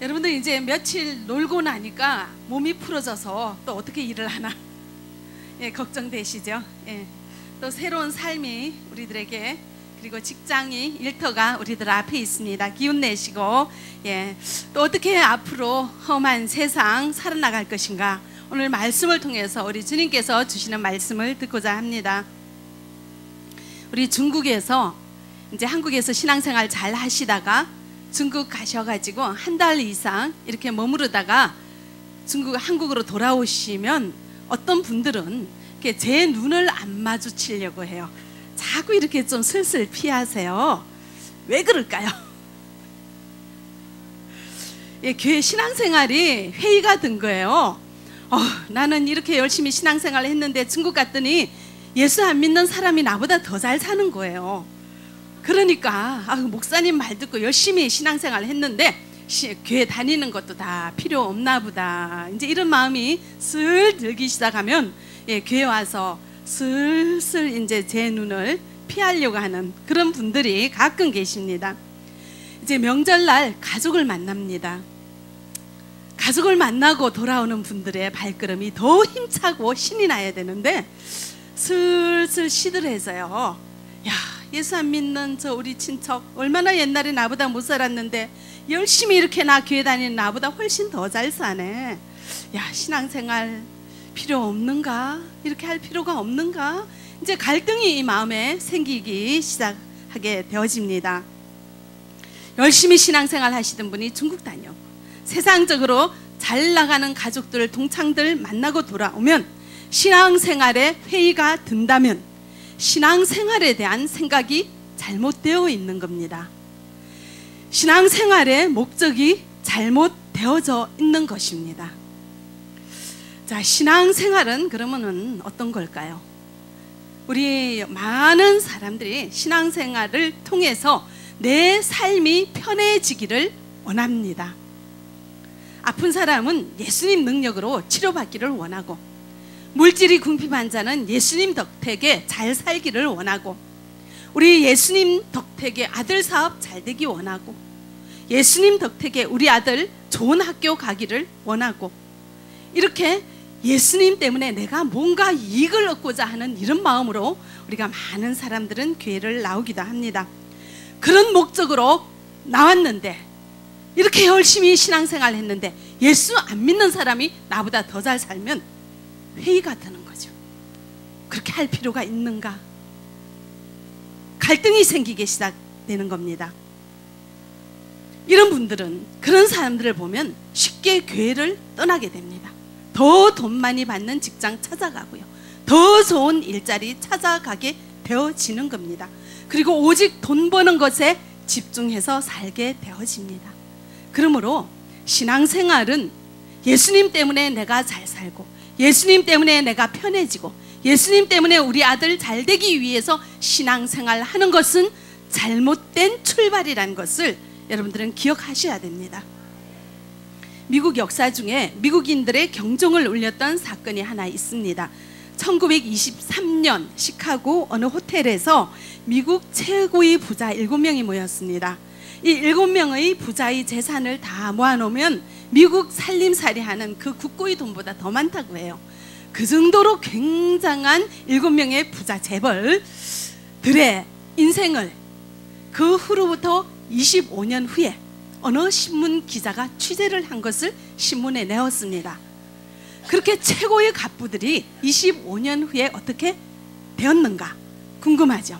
여러분들 이제 며칠 놀고 나니까 몸이 풀어져서 또 어떻게 일을 하나 예, 걱정되시죠? 예. 또 새로운 삶이 우리들에게, 그리고 직장이, 일터가 우리들 앞에 있습니다. 기운 내시고 예, 또 어떻게 앞으로 험한 세상 살아나갈 것인가, 오늘 말씀을 통해서 우리 주님께서 주시는 말씀을 듣고자 합니다. 우리 중국에서 이제 한국에서 신앙생활 잘 하시다가 중국 가셔가지고 한 달 이상 이렇게 머무르다가 한국으로 돌아오시면 어떤 분들은 이렇게 제 눈을 안 마주치려고 해요. 자꾸 이렇게 좀 슬슬 피하세요. 왜 그럴까요? 예, 교회 신앙생활이 회의가 든 거예요. 나는 이렇게 열심히 신앙생활을 했는데 중국 갔더니 예수 안 믿는 사람이 나보다 더 잘 사는 거예요. 그러니까 목사님 말 듣고 열심히 신앙생활을 했는데 교회 다니는 것도 다 필요 없나 보다, 이제 이런 마음이 슬 들기 시작하면 예, 교회 와서 슬슬 이제 제 눈을 피하려고 하는 그런 분들이 가끔 계십니다. 이제 명절날 가족을 만납니다. 가족을 만나고 돌아오는 분들의 발걸음이 더 힘차고 신이 나야 되는데 슬슬 시들해져요. 야, 예수 안 믿는 저 우리 친척 얼마나 옛날에 나보다 못 살았는데 열심히 이렇게 나 교회 다니는 나보다 훨씬 더 잘 사네. 야, 신앙생활 필요 없는가? 이렇게 할 필요가 없는가? 이제 갈등이 이 마음에 생기기 시작하게 되어집니다. 열심히 신앙생활 하시던 분이 중국 다녀오고 세상적으로 잘 나가는 가족들, 동창들 만나고 돌아오면 신앙생활에 회의가 든다면 신앙생활에 대한 생각이 잘못되어 있는 겁니다. 신앙생활의 목적이 잘못되어져 있는 것입니다. 자, 신앙생활은 그러면은 어떤 걸까요? 우리 많은 사람들이 신앙생활을 통해서 내 삶이 편해지기를 원합니다. 아픈 사람은 예수님 능력으로 치료받기를 원하고, 물질이 궁핍한 자는 예수님 덕택에 잘 살기를 원하고, 우리 예수님 덕택에 아들 사업 잘 되기 원하고, 예수님 덕택에 우리 아들 좋은 학교 가기를 원하고, 이렇게 예수님 때문에 내가 뭔가 이익을 얻고자 하는 이런 마음으로 우리가 많은 사람들은 교회를 나오기도 합니다. 그런 목적으로 나왔는데, 이렇게 열심히 신앙생활을 했는데 예수 안 믿는 사람이 나보다 더 잘 살면 회의가 드는 거죠. 그렇게 할 필요가 있는가? 갈등이 생기기 시작되는 겁니다. 이런 분들은, 그런 사람들을 보면 쉽게 교회를 떠나게 됩니다. 더 돈 많이 받는 직장 찾아가고요, 더 좋은 일자리 찾아가게 되어지는 겁니다. 그리고 오직 돈 버는 것에 집중해서 살게 되어집니다. 그러므로 신앙생활은 예수님 때문에 내가 잘 살고, 예수님 때문에 내가 편해지고, 예수님 때문에 우리 아들 잘 되기 위해서 신앙생활 하는 것은 잘못된 출발이라는 것을 여러분들은 기억하셔야 됩니다. 미국 역사 중에 미국인들의 경종을 울렸던 사건이 하나 있습니다. 1923년 시카고 어느 호텔에서 미국 최고의 부자 7명이 모였습니다. 이 7명의 부자의 재산을 다 모아놓으면 미국 살림살이 하는 그 국고의 돈보다 더 많다고 해요. 그 정도로 굉장한 7명의 부자 재벌들의 인생을 그 후로부터 25년 후에 어느 신문 기자가 취재를 한 것을 신문에 내었습니다. 그렇게 최고의 갑부들이 25년 후에 어떻게 되었는가 궁금하죠.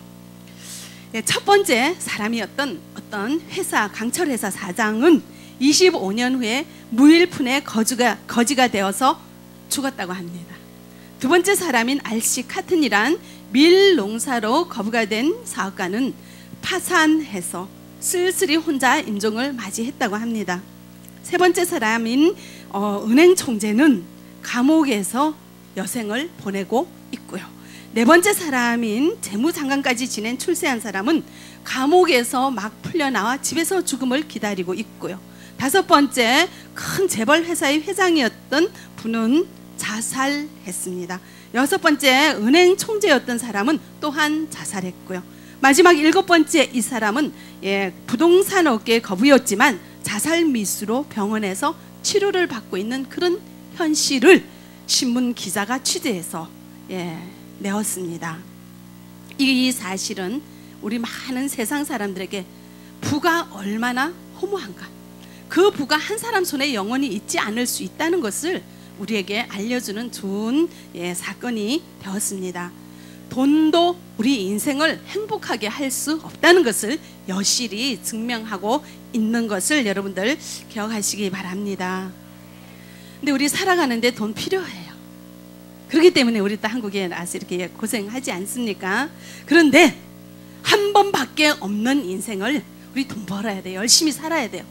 첫 번째 사람이었던 어떤 회사, 강철회사 사장은 25년 후에 무일푼의 거지가 되어서 죽었다고 합니다. 두 번째 사람인 RC 카튼이란 밀 농사로 거부가 된 사업가는 파산해서 쓸쓸히 혼자 임종을 맞이했다고 합니다. 세 번째 사람인 은행 총재는 감옥에서 여생을 보내고 있고요. 네 번째 사람인 재무장관까지 지낸 출세한 사람은 감옥에서 막 풀려나와 집에서 죽음을 기다리고 있고요. 다섯 번째, 큰 재벌 회사의 회장이었던 분은 자살했습니다. 여섯 번째, 은행 총재였던 사람은 또한 자살했고요. 마지막 일곱 번째 이 사람은 부동산 업계의 거부였지만 자살 미수로 병원에서 치료를 받고 있는 그런 현실을 신문 기자가 취재해서 내었습니다. 이 사실은 우리 많은 세상 사람들에게 부가 얼마나 허무한가, 그 부가 한 사람 손에 영원히 있지 않을 수 있다는 것을 우리에게 알려주는 좋은 사건이 되었습니다. 돈도 우리 인생을 행복하게 할 수 없다는 것을 여실히 증명하고 있는 것을 여러분들 기억하시기 바랍니다. 근데 우리 살아가는데 돈 필요해요. 그렇기 때문에 우리 또 한국에 나와서 이렇게 고생하지 않습니까? 그런데 한 번밖에 없는 인생을 우리 돈 벌어야 돼요. 열심히 살아야 돼요.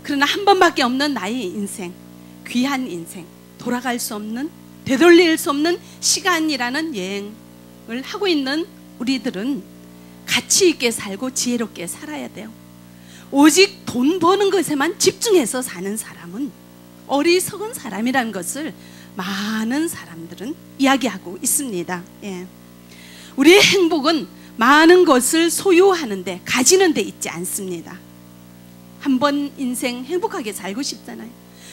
그러나 한 번밖에 없는 나의 인생, 귀한 인생, 돌아갈 수 없는, 되돌릴 수 없는 시간이라는 여행을 하고 있는 우리들은 가치 있게 살고 지혜롭게 살아야 돼요. 오직 돈 버는 것에만 집중해서 사는 사람은 어리석은 사람이라는 것을 많은 사람들은 이야기하고 있습니다. 우리의 행복은 많은 것을 소유하는데, 가지는 데 있지 않습니다. 한 번 인생 행복하게 살고 싶잖아요.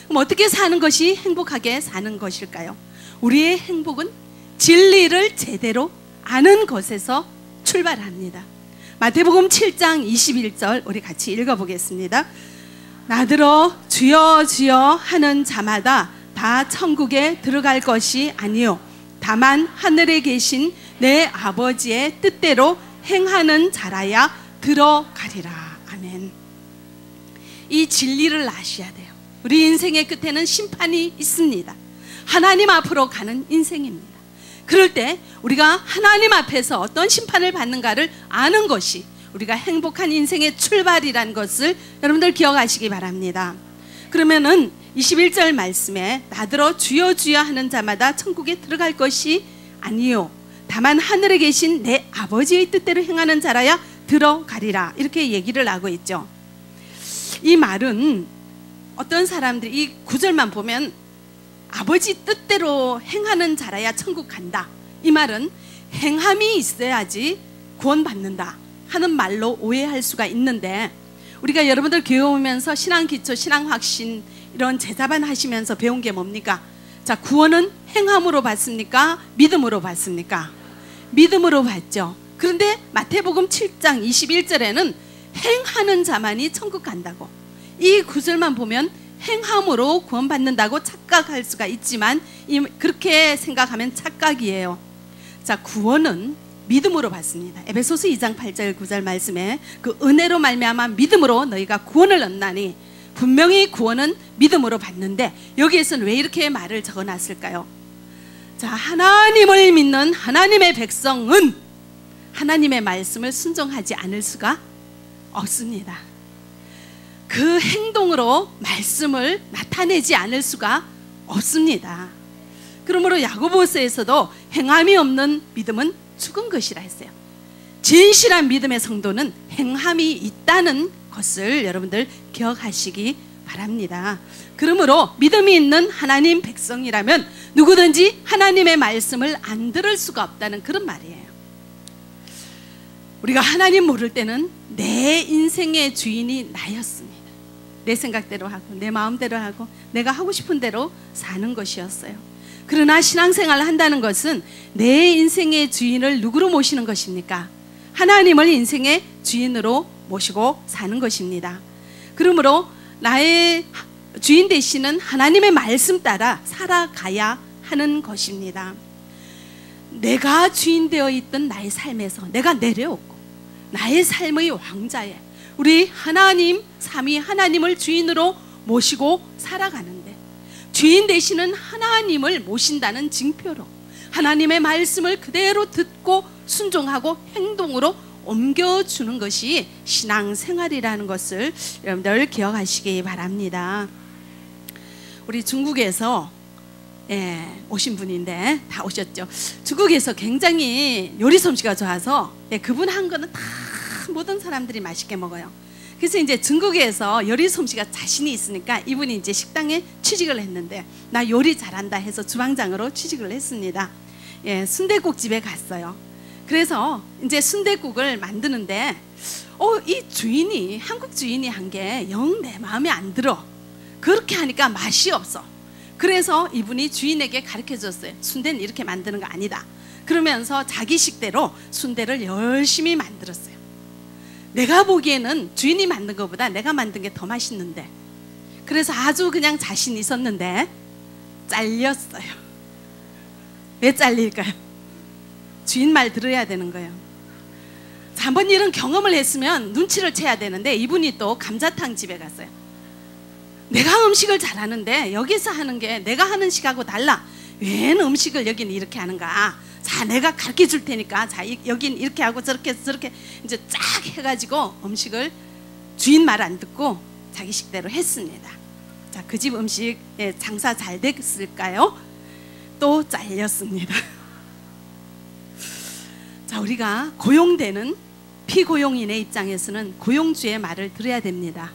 그럼 어떻게 사는 것이 행복하게 사는 것일까요? 우리의 행복은 진리를 제대로 아는 것에서 출발합니다. 마태복음 7장 21절 우리 같이 읽어보겠습니다. 나더러 주여 주여 하는 자마다 다 천국에 들어갈 것이 아니요 다만 하늘에 계신 내 아버지의 뜻대로 행하는 자라야 들어가리라. 아멘. 이 진리를 아셔야 돼요. 우리 인생의 끝에는 심판이 있습니다. 하나님 앞으로 가는 인생입니다. 그럴 때 우리가 하나님 앞에서 어떤 심판을 받는가를 아는 것이 우리가 행복한 인생의 출발이라는 것을 여러분들 기억하시기 바랍니다. 그러면은 21절 말씀에 나더러 주여 주여 하는 자마다 천국에 들어갈 것이 아니요 다만 하늘에 계신 내 아버지의 뜻대로 행하는 자라야 들어가리라, 이렇게 얘기를 하고 있죠. 이 말은 어떤 사람들이 이 구절만 보면 아버지 뜻대로 행하는 자라야 천국 간다, 이 말은 행함이 있어야지 구원받는다 하는 말로 오해할 수가 있는데, 우리가 여러분들 교회 오면서 신앙기초, 신앙확신 이런 제자반 하시면서 배운 게 뭡니까? 자, 구원은 행함으로 받습니까? 믿음으로 받습니까? 믿음으로 받죠. 그런데 마태복음 7장 21절에는 행하는 자만이 천국 간다고, 이 구절만 보면 행함으로 구원받는다고 착각할 수가 있지만 그렇게 생각하면 착각이에요. 자, 구원은 믿음으로 받습니다. 에베소서 2장 8절 9절 말씀에 그 은혜로 말미암아 믿음으로 너희가 구원을 얻나니, 분명히 구원은 믿음으로 받는데 여기에서는 왜 이렇게 말을 적어놨을까요? 자, 하나님을 믿는 하나님의 백성은 하나님의 말씀을 순종하지 않을 수가 없습니다. 그 행동으로 말씀을 나타내지 않을 수가 없습니다. 그러므로 야고보서에서도 행함이 없는 믿음은 죽은 것이라 했어요. 진실한 믿음의 성도는 행함이 있다는 것을 여러분들 기억하시기 바랍니다. 그러므로 믿음이 있는 하나님 백성이라면 누구든지 하나님의 말씀을 안 들을 수가 없다는 그런 말이에요. 우리가 하나님 모를 때는 내 인생의 주인이 나였습니다. 내 생각대로 하고 내 마음대로 하고 내가 하고 싶은 대로 사는 것이었어요. 그러나 신앙생활을 한다는 것은 내 인생의 주인을 누구로 모시는 것입니까? 하나님을 인생의 주인으로 모시고 사는 것입니다. 그러므로 나의 주인 되시는 하나님의 말씀 따라 살아가야 하는 것입니다. 내가 주인 되어 있던 나의 삶에서 내가 내려오고 나의 삶의 왕자에 우리 하나님, 삼위 하나님을 주인으로 모시고 살아가는데, 주인 되시는 하나님을 모신다는 징표로 하나님의 말씀을 그대로 듣고 순종하고 행동으로 옮겨주는 것이 신앙생활이라는 것을 여러분들 기억하시기 바랍니다. 우리 중국에서 오신 분인데 다 오셨죠. 중국에서 굉장히 요리 솜씨가 좋아서 그분 한 거는 다 모든 사람들이 맛있게 먹어요. 그래서 이제 중국에서 요리 솜씨가 자신이 있으니까 이분이 이제 식당에 취직을 했는데, 나 요리 잘한다 해서 주방장으로 취직을 했습니다. 순댓국집에 갔어요. 그래서 이제 순댓국을 만드는데 이 주인이, 한국 주인이 한 게 영 내 마음에 안 들어. 그렇게 하니까 맛이 없어. 그래서 이분이 주인에게 가르쳐 줬어요. 순대는 이렇게 만드는 거 아니다. 그러면서 자기 식대로 순대를 열심히 만들었어요. 내가 보기에는 주인이 만든 것보다 내가 만든 게 더 맛있는데, 그래서 아주 그냥 자신 있었는데 잘렸어요. 왜 잘릴까요? 주인 말 들어야 되는 거예요. 자, 한번 이런 경험을 했으면 눈치를 채야 되는데, 이분이 또 감자탕 집에 갔어요. 내가 음식을 잘하는데 여기서 하는 게 내가 하는 식하고 달라. 왜 음식을 여기는 이렇게 하는가? 자, 내가 가르쳐 줄 테니까, 자, 여긴 이렇게 하고 저렇게 이제 쫙 해가지고 음식을 주인 말 안 듣고 자기 식대로 했습니다. 자, 그 집 음식 장사 잘 됐을까요? 또 잘렸습니다. 자, 우리가 고용되는 피고용인의 입장에서는 고용주의 말을 들어야 됩니다.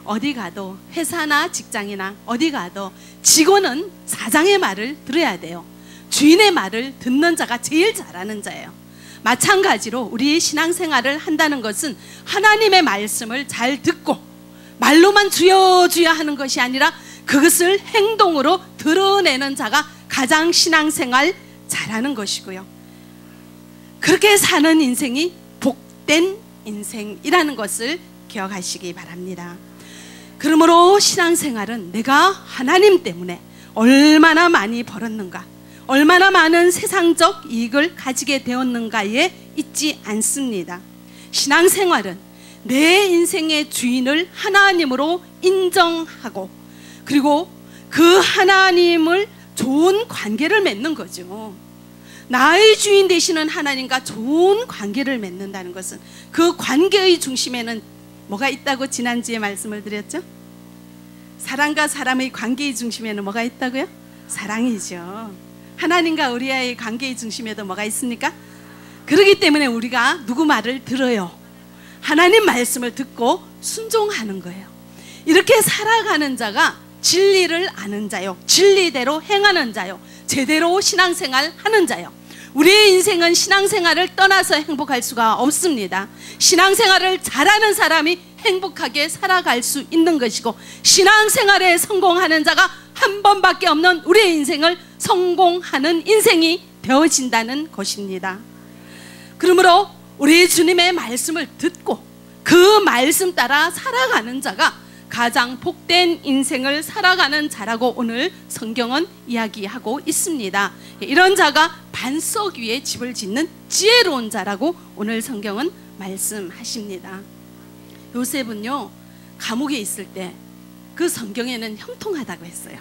어디 가도, 회사나 직장이나 어디 가도 직원은 사장의 말을 들어야 돼요. 주인의 말을 듣는 자가 제일 잘하는 자예요. 마찬가지로 우리 신앙생활을 한다는 것은 하나님의 말씀을 잘 듣고 말로만 주여 주여 하는 것이 아니라 그것을 행동으로 드러내는 자가 가장 신앙생활 잘하는 것이고요. 그렇게 사는 인생이 복된 인생이라는 것을 기억하시기 바랍니다. 그러므로 신앙생활은 내가 하나님 때문에 얼마나 많이 벌었는가, 얼마나 많은 세상적 이익을 가지게 되었는가에 있지 않습니다. 신앙생활은 내 인생의 주인을 하나님으로 인정하고, 그리고 그 하나님을 좋은 관계를 맺는 거죠. 나의 주인 되시는 하나님과 좋은 관계를 맺는다는 것은, 그 관계의 중심에는 뭐가 있다고 지난주에 말씀을 드렸죠? 사람과 사람의 관계의 중심에는 뭐가 있다고요? 사랑이죠. 하나님과 우리의 관계의 중심에도 뭐가 있습니까? 그렇기 때문에 우리가 누구 말을 들어요? 하나님 말씀을 듣고 순종하는 거예요. 이렇게 살아가는 자가 진리를 아는 자요, 진리대로 행하는 자요, 제대로 신앙생활 하는 자요. 우리의 인생은 신앙생활을 떠나서 행복할 수가 없습니다. 신앙생활을 잘하는 사람이 행복하게 살아갈 수 있는 것이고, 신앙생활에 성공하는 자가 한 번밖에 없는 우리의 인생을 성공하는 인생이 되어진다는 것입니다. 그러므로 우리 주님의 말씀을 듣고 그 말씀 따라 살아가는 자가 가장 복된 인생을 살아가는 자라고 오늘 성경은 이야기하고 있습니다. 이런 자가 반석 위에 집을 짓는 지혜로운 자라고 오늘 성경은 말씀하십니다. 요셉은요, 감옥에 있을 때 그 성경에는 형통하다고 했어요.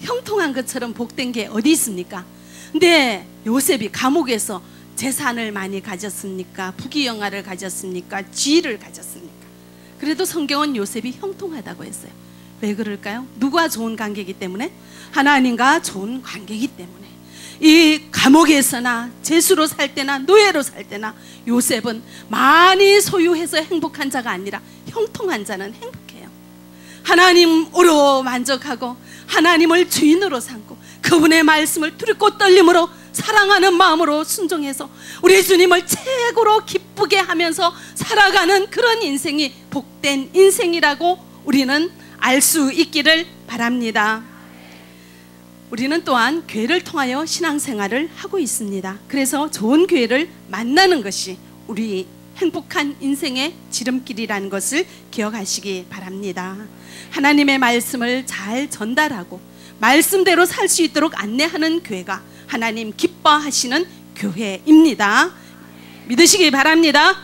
형통한 것처럼 복된 게 어디 있습니까? 근데 요셉이 감옥에서 재산을 많이 가졌습니까? 부귀영화를 가졌습니까? 지위를 가졌습니까? 그래도 성경은 요셉이 형통하다고 했어요. 왜 그럴까요? 누구와 좋은 관계이기 때문에? 하나님과 좋은 관계이기 때문에. 이 감옥에서나 죄수로 살 때나 노예로 살 때나 요셉은 많이 소유해서 행복한 자가 아니라 형통한 자는 행복해요. 하나님으로 만족하고 하나님을 주인으로 삼고 그분의 말씀을 두렵고 떨림으로 사랑하는 마음으로 순종해서 우리 주님을 최고로 기쁘게 하면서 살아가는 그런 인생이 복된 인생이라고 우리는 알 수 있기를 바랍니다. 우리는 또한 교회를 통하여 신앙생활을 하고 있습니다. 그래서 좋은 교회를 만나는 것이 우리 행복한 인생의 지름길이라는 것을 기억하시기 바랍니다. 하나님의 말씀을 잘 전달하고 말씀대로 살 수 있도록 안내하는 교회가 하나님 기뻐하시는 교회입니다. 믿으시기 바랍니다.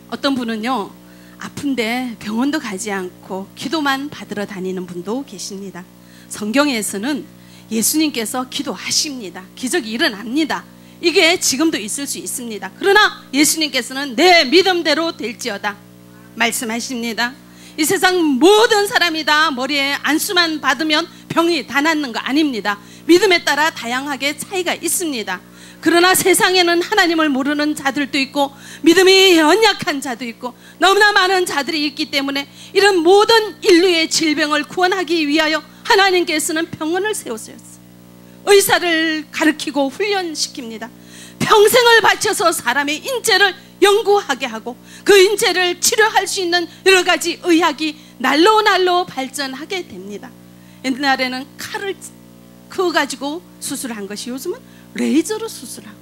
어떤 분은요, 아픈데 병원도 가지 않고 기도만 받으러 다니는 분도 계십니다. 성경에서는 예수님께서 기도하십니다. 기적이 일어납니다. 이게 지금도 있을 수 있습니다. 그러나 예수님께서는 내 믿음대로 될지어다 말씀하십니다. 이 세상 모든 사람이 다 머리에 안수만 받으면 병이 다 낫는 거 아닙니다. 믿음에 따라 다양하게 차이가 있습니다. 그러나 세상에는 하나님을 모르는 자들도 있고 믿음이 연약한 자도 있고 너무나 많은 자들이 있기 때문에 이런 모든 인류의 질병을 구원하기 위하여 하나님께서는 병원을 세우셨어요. 의사를 가르치고 훈련시킵니다. 평생을 바쳐서 사람의 인체를 연구하게 하고 그 인체를 치료할 수 있는 여러 가지 의학이 날로 발전하게 됩니다. 옛날에는 칼을 그어가지고 수술한 것이 요즘은 레이저로 수술하고,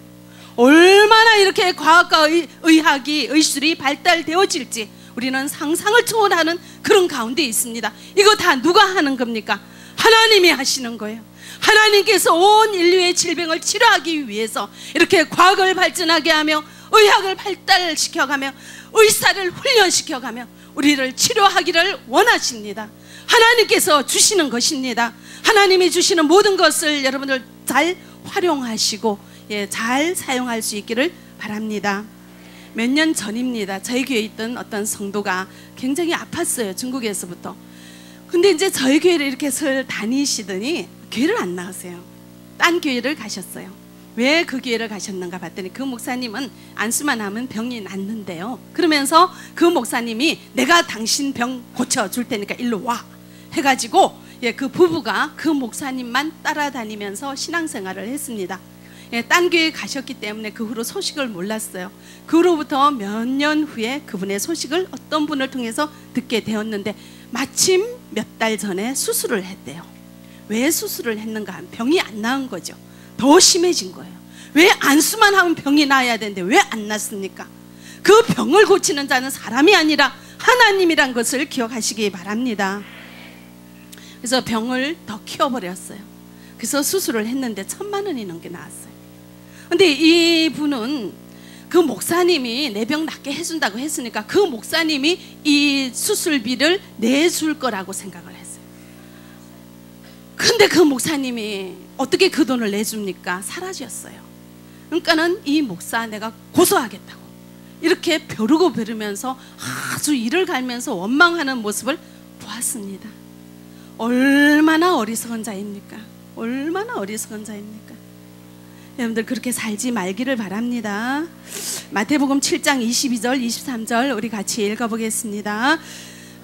얼마나 이렇게 과학과 의학이 의술이 발달되어질지 우리는 상상을 초월하는 그런 가운데 있습니다. 이거 다 누가 하는 겁니까? 하나님이 하시는 거예요. 하나님께서 온 인류의 질병을 치료하기 위해서 이렇게 과학을 발전하게 하며 의학을 발달시켜가며 의사를 훈련시켜가며 우리를 치료하기를 원하십니다. 하나님께서 주시는 것입니다. 하나님이 주시는 모든 것을 여러분들 잘 활용하시고 잘 사용할 수 있기를 바랍니다. 몇 년 전입니다. 저희 교회에 있던 어떤 성도가 굉장히 아팠어요. 중국에서부터. 근데 이제 저희 교회를 이렇게 설 다니시더니 교회를 안 나가세요. 딴 교회를 가셨어요. 왜 그 교회를 가셨는가 봤더니 그 목사님은 안수만 하면 병이 낫는데요. 그러면서 그 목사님이 내가 당신 병 고쳐줄 테니까 일로 와 해가지고 그 부부가 그 목사님만 따라다니면서 신앙생활을 했습니다. 딴 교회에 가셨기 때문에 그 후로 소식을 몰랐어요. 그 후로부터 몇 년 후에 그분의 소식을 어떤 분을 통해서 듣게 되었는데 마침 몇 달 전에 수술을 했대요. 왜 수술을 했는가 하면 병이 안 나은 거죠. 더 심해진 거예요. 왜 안수만 하면 병이 나아야 되는데 왜 안 났습니까? 그 병을 고치는 자는 사람이 아니라 하나님이란 것을 기억하시기 바랍니다. 그래서 병을 더 키워버렸어요. 그래서 수술을 했는데 1,000만 원이 넘게 나왔어요. 근데 이분은 그 목사님이 내 병 낫게 해준다고 했으니까 그 목사님이 이 수술비를 내줄 거라고 생각을 했어요. 근데 그 목사님이 어떻게 그 돈을 내줍니까? 사라졌어요. 그러니까는 이 목사 내가 고소하겠다고 이렇게 벼르고 벼르면서 아주 이를 갈면서 원망하는 모습을 보았습니다. 얼마나 어리석은 자입니까? 얼마나 어리석은 자입니까? 여러분들 그렇게 살지 말기를 바랍니다. 마태복음 7장 22절 23절 우리 같이 읽어보겠습니다.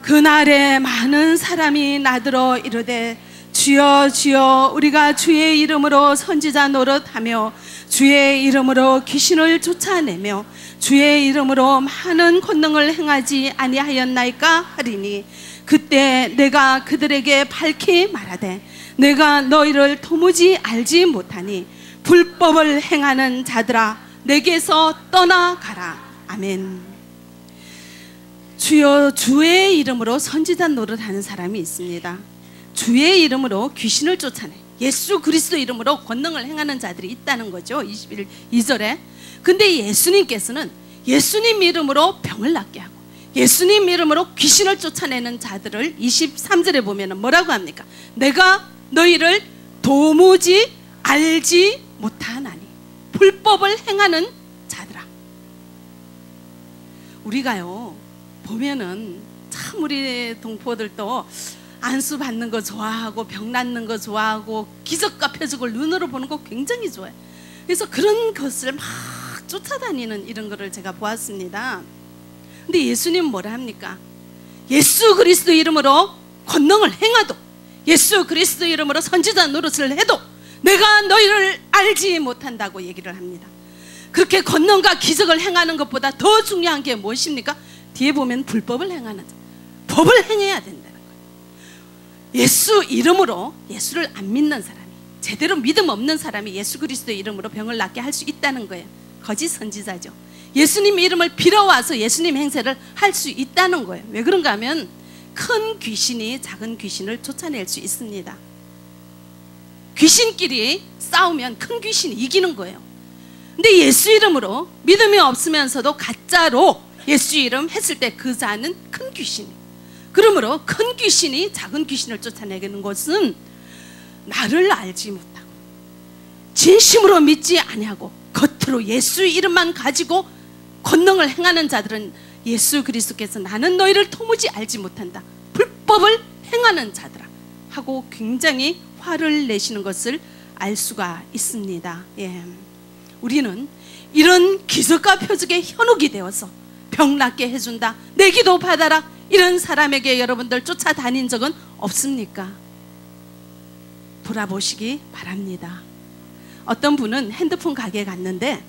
그날에 많은 사람이 나더러 이르되 주여 주여 우리가 주의 이름으로 선지자 노릇하며 주의 이름으로 귀신을 쫓아내며 주의 이름으로 많은 권능을 행하지 아니하였나이까 하리니 그때 내가 그들에게 밝히 말하되 내가 너희를 도무지 알지 못하니 불법을 행하는 자들아 내게서 떠나가라. 아멘. 주여 주의 이름으로 선지자 노릇하는 사람이 있습니다. 주의 이름으로 귀신을 쫓아내 예수 그리스도 이름으로 권능을 행하는 자들이 있다는 거죠. 22절에. 근데 예수님께서는 예수님 이름으로 병을 낫게 하고 예수님 이름으로 귀신을 쫓아내는 자들을 23절에 보면 뭐라고 합니까? 내가 너희를 도무지 알지 못하나니 불법을 행하는 자들아. 우리가요 보면은 참 우리 동포들도 안수 받는 거 좋아하고 병 낫는 거 좋아하고 기적과 표적을 눈으로 보는 거 굉장히 좋아해요. 그래서 그런 것을 막 쫓아다니는 이런 거를 제가 보았습니다. 근데 예수님은 뭐라 합니까? 예수 그리스도 이름으로 권능을 행하도 예수 그리스도 이름으로 선지자 노릇을 해도 내가 너희를 알지 못한다고 얘기를 합니다. 그렇게 권능과 기적을 행하는 것보다 더 중요한 게 무엇입니까? 뒤에 보면 불법을 행하는 자, 법을 행해야 된다는 거예요. 예수 이름으로 예수를 안 믿는 사람이 제대로 믿음 없는 사람이 예수 그리스도의 이름으로 병을 낫게 할 수 있다는 거예요. 거짓 선지자죠. 예수님 이름을 빌어와서 예수님 행세를 할 수 있다는 거예요. 왜 그런가 하면 큰 귀신이 작은 귀신을 쫓아낼 수 있습니다. 귀신끼리 싸우면 큰 귀신이 이기는 거예요. 근데 예수 이름으로 믿음이 없으면서도 가짜로 예수 이름 했을 때 그 자는 큰 귀신이에요. 그러므로 큰 귀신이 작은 귀신을 쫓아내는 것은 나를 알지 못하고 진심으로 믿지 아니하고 겉으로 예수 이름만 가지고 권능을 행하는 자들은 예수 그리스도께서 나는 너희를 도무지 알지 못한다 불법을 행하는 자들아 하고 굉장히 화를 내시는 것을 알 수가 있습니다. 예. 우리는 이런 기적과 표적에 현혹이 되어서 병 낫게 해준다 내 기도 받아라 이런 사람에게 여러분들 쫓아다닌 적은 없습니까? 돌아보시기 바랍니다. 어떤 분은 핸드폰 가게에 갔는데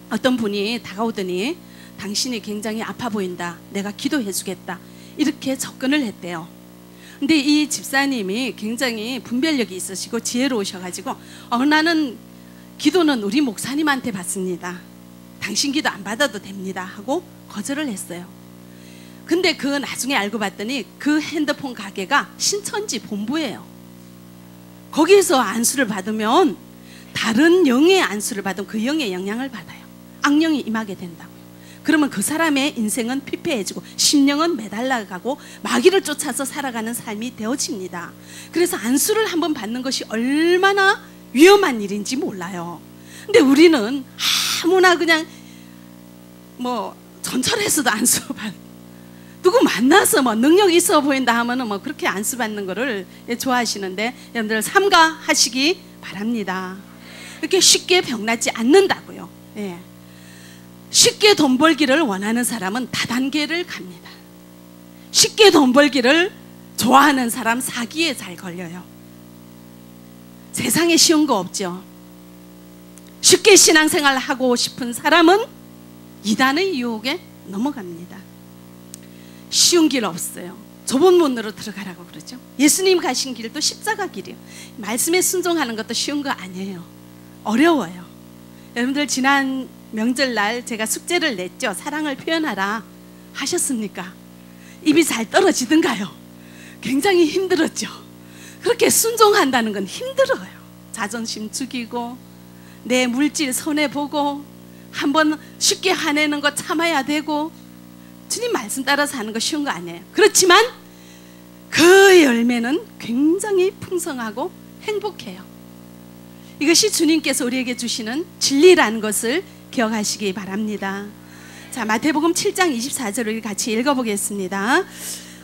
어떤 분이 다가오더니 당신이 굉장히 아파 보인다, 내가 기도해 주겠다, 이렇게 접근을 했대요. 근데 이 집사님이 굉장히 분별력이 있으시고 지혜로우셔가지고 나는 기도는 우리 목사님한테 받습니다, 당신 기도 안 받아도 됩니다 하고 거절을 했어요. 근데 그 나중에 알고 봤더니 그 핸드폰 가게가 신천지 본부예요. 거기에서 안수를 받으면 다른 영의 안수를 받으면 그 영의 영향을 받아요. 악령이 임하게 된다고요. 그러면 그 사람의 인생은 피폐해지고 심령은 매달라가고 마귀를 쫓아서 살아가는 삶이 되어집니다. 그래서 안수를 한번 받는 것이 얼마나 위험한 일인지 몰라요. 근데 우리는 아무나 그냥 뭐 전철에서도 안수 받, 누구 만나서 뭐 능력 있어 보인다 하면은 뭐 그렇게 안수 받는 거를 좋아하시는데, 여러분들 삼가하시기 바랍니다. 이렇게 쉽게 병나지 않는다고요. 예. 쉽게 돈 벌기를 원하는 사람은 다단계를 갑니다. 쉽게 돈 벌기를 좋아하는 사람 사기에 잘 걸려요. 세상에 쉬운 거 없죠. 쉽게 신앙생활 하고 싶은 사람은 이단의 유혹에 넘어갑니다. 쉬운 길 없어요. 좁은 문으로 들어가라고 그러죠. 예수님 가신 길도 십자가 길이에요. 말씀에 순종하는 것도 쉬운 거 아니에요. 어려워요. 여러분들 지난 명절날 제가 숙제를 냈죠. 사랑을 표현하라 하셨습니까? 입이 잘 떨어지던가요? 굉장히 힘들었죠. 그렇게 순종한다는 건 힘들어요. 자존심 죽이고 내 물질 손해보고 한번 쉽게 화내는 거 참아야 되고, 주님 말씀 따라서 하는 거 쉬운 거 아니에요. 그렇지만 그 열매는 굉장히 풍성하고 행복해요. 이것이 주님께서 우리에게 주시는 진리라는 것을 기억하시기 바랍니다. 자, 마태복음 7장 24절을 같이 읽어보겠습니다.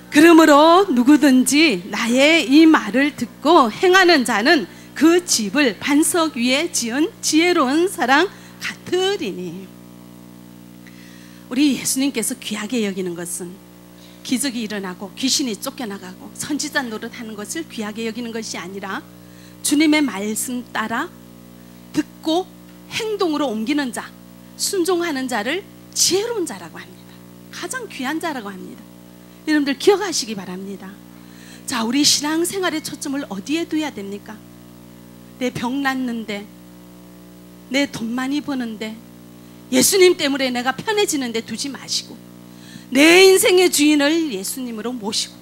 그러므로 누구든지 나의 이 말을 듣고 행하는 자는 그 집을 반석 위에 지은 지혜로운 사람 같으리니. 우리 예수님께서 귀하게 여기는 것은 기적이 일어나고 귀신이 쫓겨나가고 선지자 노릇하는 것을 귀하게 여기는 것이 아니라 주님의 말씀 따라 듣고 행동으로 옮기는 자, 순종하는 자를 지혜로운 자라고 합니다. 가장 귀한 자라고 합니다. 여러분들 기억하시기 바랍니다. 자, 우리 신앙생활의 초점을 어디에 둬야 됩니까? 내 병 낫는데, 내 돈 많이 버는데, 예수님 때문에 내가 편해지는데 두지 마시고 내 인생의 주인을 예수님으로 모시고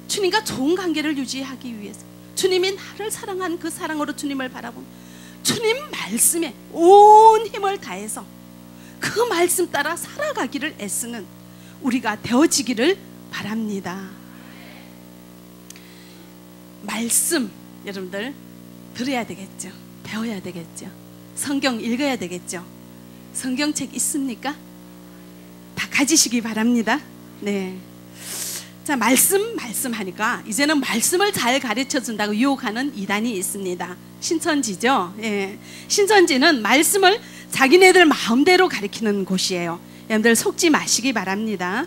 주님과 좋은 관계를 유지하기 위해서 주님이 나를 사랑한 그 사랑으로 주님을 바라보며 주님 말씀에 온 힘을 다해서 그 말씀 따라 살아가기를 애쓰는 우리가 되어지기를 바랍니다. 말씀 여러분들 들어야 되겠죠. 배워야 되겠죠. 성경 읽어야 되겠죠. 성경책 있습니까? 다 가지시기 바랍니다. 네. 자, 말씀하니까 이제는 말씀을 잘 가르쳐 준다고 유혹하는 이단이 있습니다. 신천지죠. 예. 신천지는 말씀을 자기네들 마음대로 가르치는 곳이에요. 여러분들 속지 마시기 바랍니다.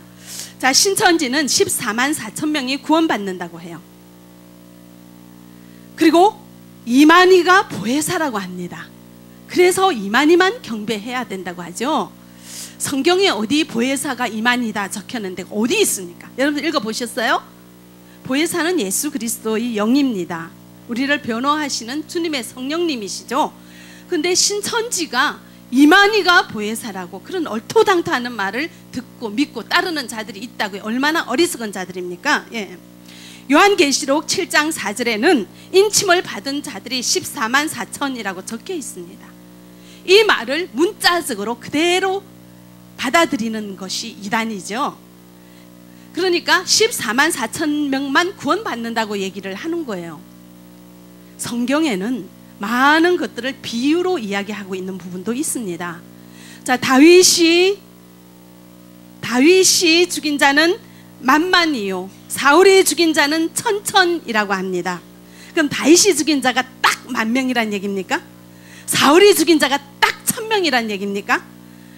자, 신천지는 14만 4천 명이 구원받는다고 해요. 그리고 이만희가 보혜사라고 합니다. 그래서 이만희만 경배해야 된다고 하죠. 성경에 어디 보혜사가 이만희다 적혔는데 어디 있습니까? 여러분 읽어보셨어요? 보혜사는 예수 그리스도의 영입니다. 우리를 변호하시는 주님의 성령님이시죠. 근데 신천지가 이만희가 보혜사라고 그런 얼토당토하는 말을 듣고 믿고 따르는 자들이 있다고요. 얼마나 어리석은 자들입니까? 예. 요한계시록 7장 4절에는 인침을 받은 자들이 14만 4천이라고 적혀 있습니다. 이 말을 문자적으로 그대로 받아들이는 것이 이단이죠. 그러니까 14만 4천 명만 구원받는다고 얘기를 하는 거예요. 성경에는 많은 것들을 비유로 이야기하고 있는 부분도 있습니다. 자, 다윗이 죽인 자는 만만이요 사울이 죽인 자는 천천이라고 합니다. 그럼 다윗이 죽인 자가 딱 10,000명이란 얘기입니까? 사울이 죽인 자가 딱 1,000명이란 얘기입니까?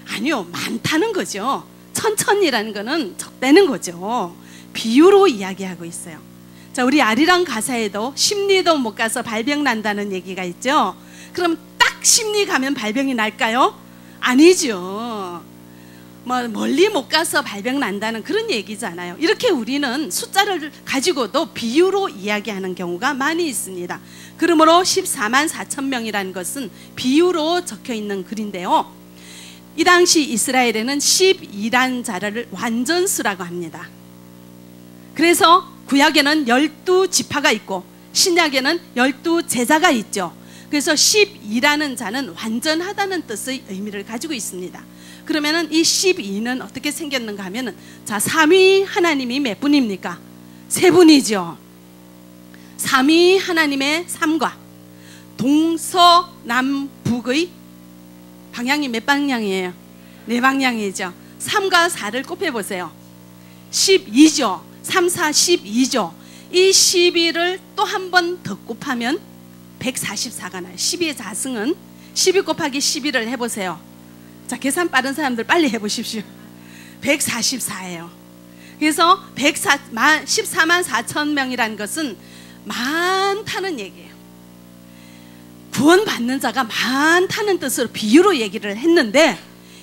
아니요, 많다는 거죠. 천천이라는 거는 적다는 거죠. 비유로 이야기하고 있어요. 자, 우리 아리랑 가사에도 심리도 못 가서 발병 난다는 얘기가 있죠. 그럼 딱 심리 가면 발병이 날까요? 아니죠. 뭐 멀리 못 가서 발병 난다는 그런 얘기잖아요. 이렇게 우리는 숫자를 가지고도 비유로 이야기하는 경우가 많이 있습니다. 그러므로 14만 4천 명이라는 것은 비유로 적혀 있는 글인데요. 이 당시 이스라엘에는 12란 자를 완전수라고 합니다. 그래서 구약에는 12지파가 있고 신약에는 12제자가 있죠. 그래서 12라는 자는 완전하다는 뜻의 의미를 가지고 있습니다. 그러면은 이 12는 어떻게 생겼는가 하면은, 자, 삼위 하나님이 몇 분입니까? 세 분이죠. 삼위 하나님의 삼과 동서남북의 방향이 몇 방향이에요? 네 방향이죠. 3과 4를 곱해보세요. 12죠. 3, 4, 12죠. 이 12를 또 한 번 더 곱하면 144가 나요. 12의 자승은 12 곱하기 12를 해보세요. 자, 계산 빠른 사람들 빨리 해보십시오. 144예요. 그래서 14만 4천 명이라는 것은 많다는 얘기예요. 구원받는 자가 많다는 뜻으로 비유로 얘기를 했는데,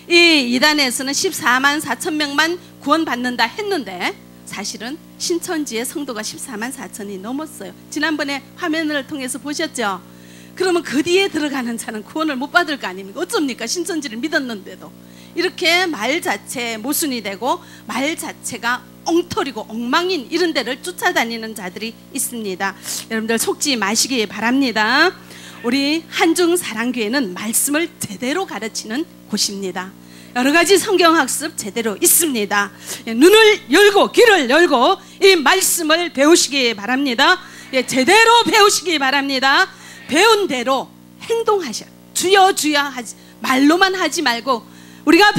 이 이단에서는 14만 4천 명만 구원받는다 했는데 사실은 신천지의 성도가 14만 4천이 넘었어요. 지난번에 화면을 통해서 보셨죠? 그러면 그 뒤에 들어가는 자는 구원을 못 받을 거 아닙니까? 어쩝니까? 신천지를 믿었는데도. 이렇게 말 자체에 모순이 되고 말 자체가 엉터리고 엉망인 이런 데를 쫓아다니는 자들이 있습니다. 여러분들 속지 마시기 바랍니다. 우리 한중사랑교회는 말씀을 제대로 가르치는 곳입니다. 여러 가지 성경학습 제대로 있습니다. 눈을 열고 귀를 열고 이 말씀을 배우시기 바랍니다. 제대로 배우시기 바랍니다. 배운 대로 행동하셔. 주여 주여 하지, 말로만 하지 말고 우리가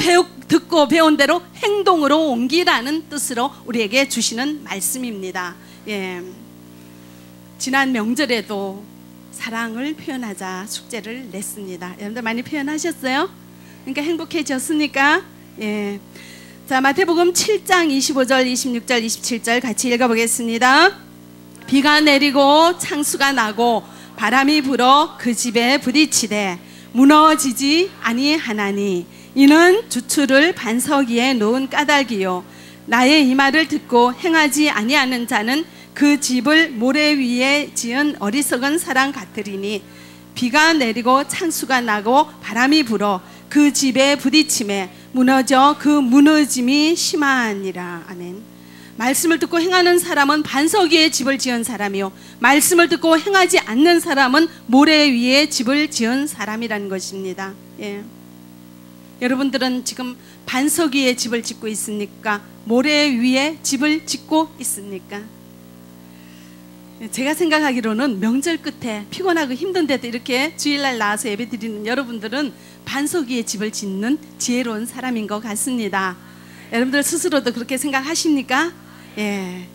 듣고 배운 대로 행동으로 옮기라는 뜻으로 우리에게 주시는 말씀입니다. 예. 지난 명절에도 사랑을 표현하자 숙제를 냈습니다. 여러분들 많이 표현하셨어요? 그러니까 행복해졌습니까? 예. 자, 마태복음 7장 25절, 26절, 27절 같이 읽어보겠습니다. 비가 내리고 창수가 나고 바람이 불어 그 집에 부딪히되 무너지지 아니하나니 이는 주추를 반석 위에 놓은 까닭이요 나의 이 말을 듣고 행하지 아니하는 자는 그 집을 모래 위에 지은 어리석은 사람 같으리니 비가 내리고 창수가 나고 바람이 불어 그 집에 부딪힘에 무너져 그 무너짐이 심하니라. 아멘. 말씀을 듣고 행하는 사람은 반석 위에 집을 지은 사람이요 말씀을 듣고 행하지 않는 사람은 모래 위에 집을 지은 사람이라는 것입니다. 예. 여러분들은 지금 반석 위에 집을 짓고 있습니까? 모래 위에 집을 짓고 있습니까? 제가 생각하기로는 명절 끝에 피곤하고 힘든데도 이렇게 주일날 나와서 예배 드리는 여러분들은 반석 위에 집을 짓는 지혜로운 사람인 것 같습니다. 여러분들 스스로도 그렇게 생각하십니까? 예.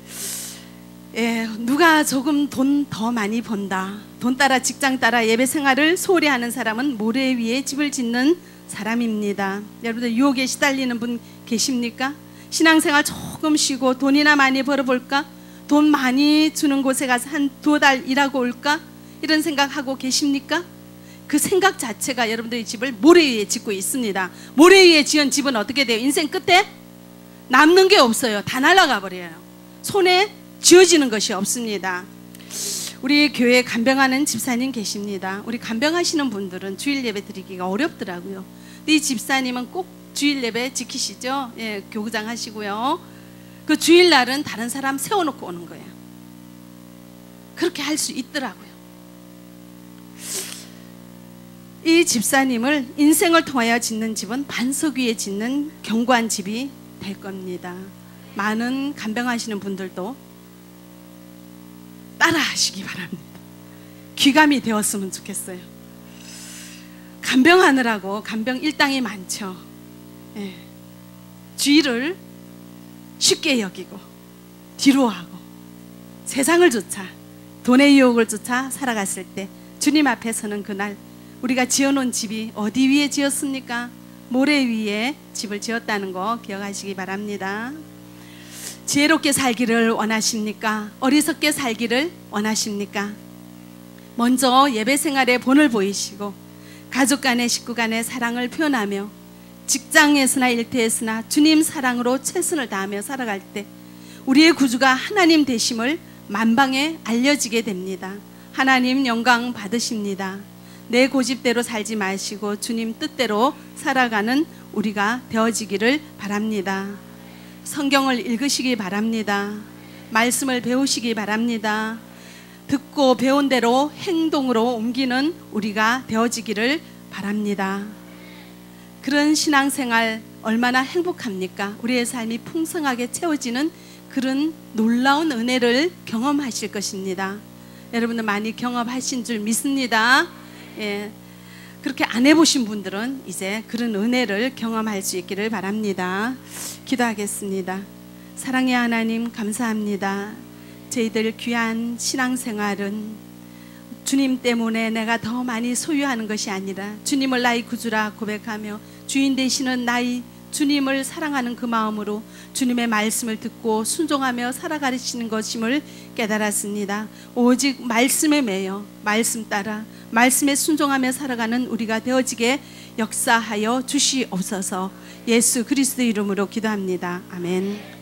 예, 누가 조금 돈 더 많이 번다, 돈 따라 직장 따라 예배 생활을 소홀히 하는 사람은 모래 위에 집을 짓는 사람입니다. 여러분들 유혹에 시달리는 분 계십니까? 신앙생활 조금 쉬고 돈이나 많이 벌어볼까? 돈 많이 주는 곳에 가서 한 2달 일하고 올까? 이런 생각하고 계십니까? 그 생각 자체가 여러분들의 집을 모래 위에 짓고 있습니다. 모래 위에 지은 집은 어떻게 돼요? 인생 끝에 남는 게 없어요. 다 날아가 버려요. 손에 쥐어지는 것이 없습니다. 우리 교회에 간병하는 집사님 계십니다. 우리 간병하시는 분들은 주일 예배 드리기가 어렵더라고요. 근데 이 집사님은 꼭 주일 예배 지키시죠? 예, 교구장 하시고요. 그 주일날은 다른 사람 세워놓고 오는 거예요. 그렇게 할 수 있더라고요. 이 집사님을 인생을 통하여 짓는 집은 반석 위에 짓는 견고한 집이 될 겁니다. 많은 간병하시는 분들도 따라 하시기 바랍니다. 귀감이 되었으면 좋겠어요. 간병하느라고 간병 일당이 많죠. 예. 주의를 쉽게 여기고 뒤로 하고 세상을 쫓아 돈의 유혹을 쫓아 살아갔을 때 주님 앞에 서는 그날 우리가 지어놓은 집이 어디 위에 지었습니까? 모래 위에 집을 지었다는 거 기억하시기 바랍니다. 지혜롭게 살기를 원하십니까? 어리석게 살기를 원하십니까? 먼저 예배 생활에 본을 보이시고 가족 간의 식구 간의 사랑을 표현하며 직장에서나 일터에서나 주님 사랑으로 최선을 다하며 살아갈 때 우리의 구주가 하나님 되심을 만방에 알려지게 됩니다. 하나님 영광 받으십니다. 내 고집대로 살지 마시고 주님 뜻대로 살아가는 우리가 되어지기를 바랍니다. 성경을 읽으시기 바랍니다. 말씀을 배우시기 바랍니다. 듣고 배운 대로 행동으로 옮기는 우리가 되어지기를 바랍니다. 그런 신앙생활 얼마나 행복합니까? 우리의 삶이 풍성하게 채워지는 그런 놀라운 은혜를 경험하실 것입니다. 여러분들 많이 경험하신 줄 믿습니다. 예, 그렇게 안 해보신 분들은 이제 그런 은혜를 경험할 수 있기를 바랍니다. 기도하겠습니다. 사랑의 하나님 감사합니다. 저희들 귀한 신앙생활은 주님 때문에 내가 더 많이 소유하는 것이 아니라 주님을 나의 구주라 고백하며 주인 되시는 나의 주님을 사랑하는 그 마음으로 주님의 말씀을 듣고 순종하며 살아가시는 것임을 깨달았습니다. 오직 말씀에 매여 말씀 따라 말씀에 순종하며 살아가는 우리가 되어지게 역사하여 주시옵소서. 예수 그리스도 이름으로 기도합니다. 아멘.